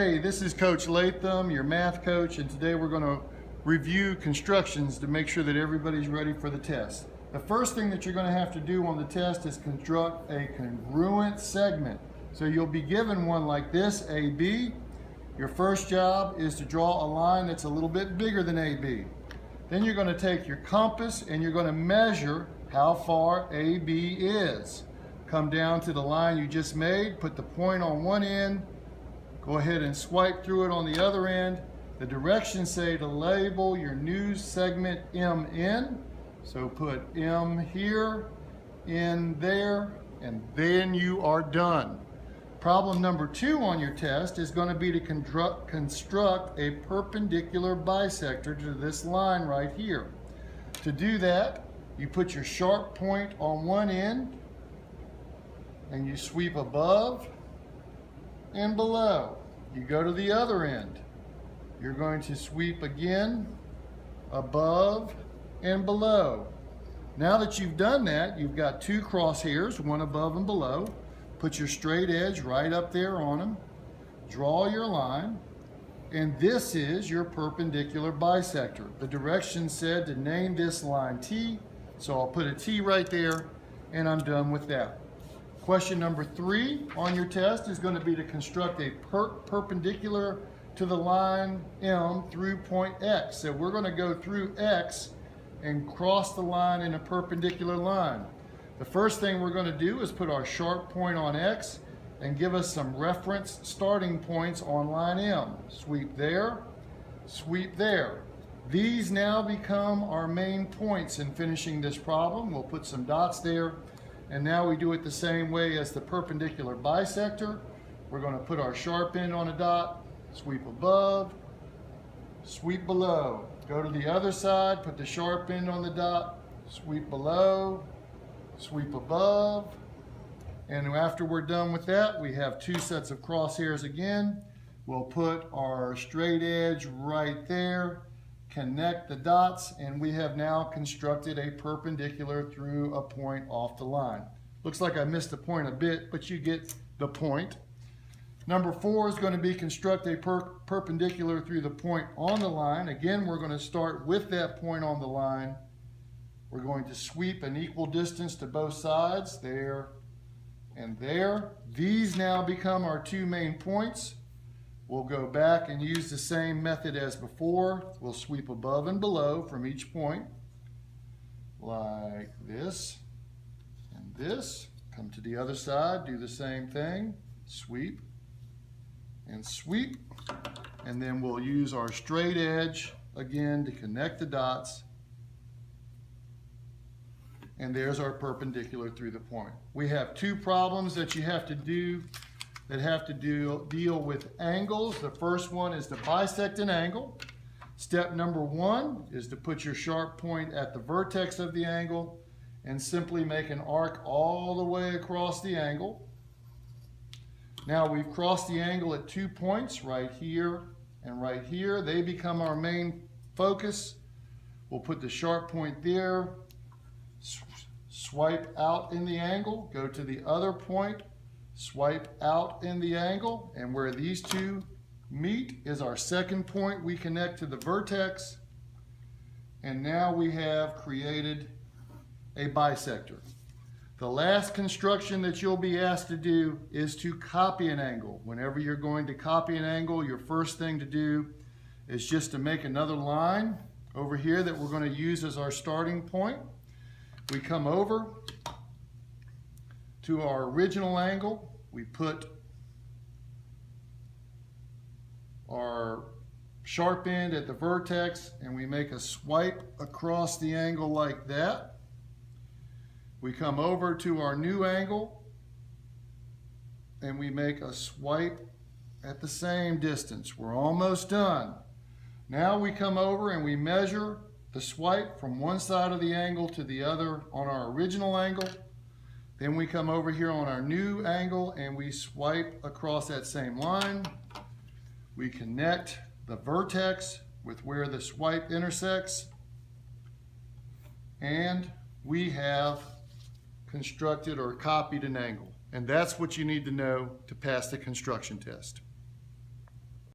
Hey, this is Coach Latham, your math coach, and today we're going to review constructions to make sure that everybody's ready for the test. The first thing that you're going to have to do on the test is construct a congruent segment. So you'll be given one like this, AB. Your first job is to draw a line that's a little bit bigger than AB. Then you're going to take your compass and you're going to measure how far AB is. Come down to the line you just made, put the point on one end, go ahead and swipe through it on the other end. The directions say to label your new segment MN. So put M here, N there, and then you are done. Problem number 2 on your test is going to be to construct a perpendicular bisector to this line right here. To do that, you put your sharp point on one end and you sweep above and below. You go to the other end. You're going to sweep again, above and below. Now that you've done that, you've got two crosshairs, one above and below. Put your straight edge right up there on them. Draw your line, and this is your perpendicular bisector. The directions said to name this line T, so I'll put a T right there, and I'm done with that. Question number 3 on your test is going to be to construct a perpendicular to the line M through point X. So we're going to go through X and cross the line in a perpendicular line. The first thing we're going to do is put our sharp point on X and give us some reference starting points on line M. Sweep there, sweep there. These now become our main points in finishing this problem. We'll put some dots there. And now we do it the same way as the perpendicular bisector. We're going to put our sharp end on a dot, sweep above, sweep below. Go to the other side, put the sharp end on the dot, sweep below, sweep above. And after we're done with that, we have two sets of crosshairs again. We'll put our straight edge right there, connect the dots, and we have now constructed a perpendicular through a point off the line. Looks like I missed the point a bit, but you get the point. Number 4 is going to be construct a perpendicular through the point on the line. Again, we're going to start with that point on the line. We're going to sweep an equal distance to both sides, there and there. These now become our two main points. We'll go back and use the same method as before. We'll sweep above and below from each point, like this and this. Come to the other side, do the same thing. Sweep and sweep. And then we'll use our straight edge again to connect the dots. And there's our perpendicular through the point. We have two problems that you have to do deal with angles. The first one is to bisect an angle. Step number 1 is to put your sharp point at the vertex of the angle and simply make an arc all the way across the angle. Now we've crossed the angle at 2 points, right here and right here. They become our main focus. We'll put the sharp point there, swipe out in the angle, go to the other point, swipe out in the angle, and where these two meet is our second point we connect to the vertex. And now we have created a bisector. The last construction that you'll be asked to do is to copy an angle. Whenever you're going to copy an angle, your first thing to do is just to make another line over here that we're going to use as our starting point. We come over to our original angle. We put our sharp end at the vertex and we make a swipe across the angle like that. We come over to our new angle and we make a swipe at the same distance. We're almost done. Now we come over and we measure the swipe from one side of the angle to the other on our original angle. Then we come over here on our new angle and we swipe across that same line. We connect the vertex with where the swipe intersects, and we have constructed or copied an angle. And that's what you need to know to pass the construction test.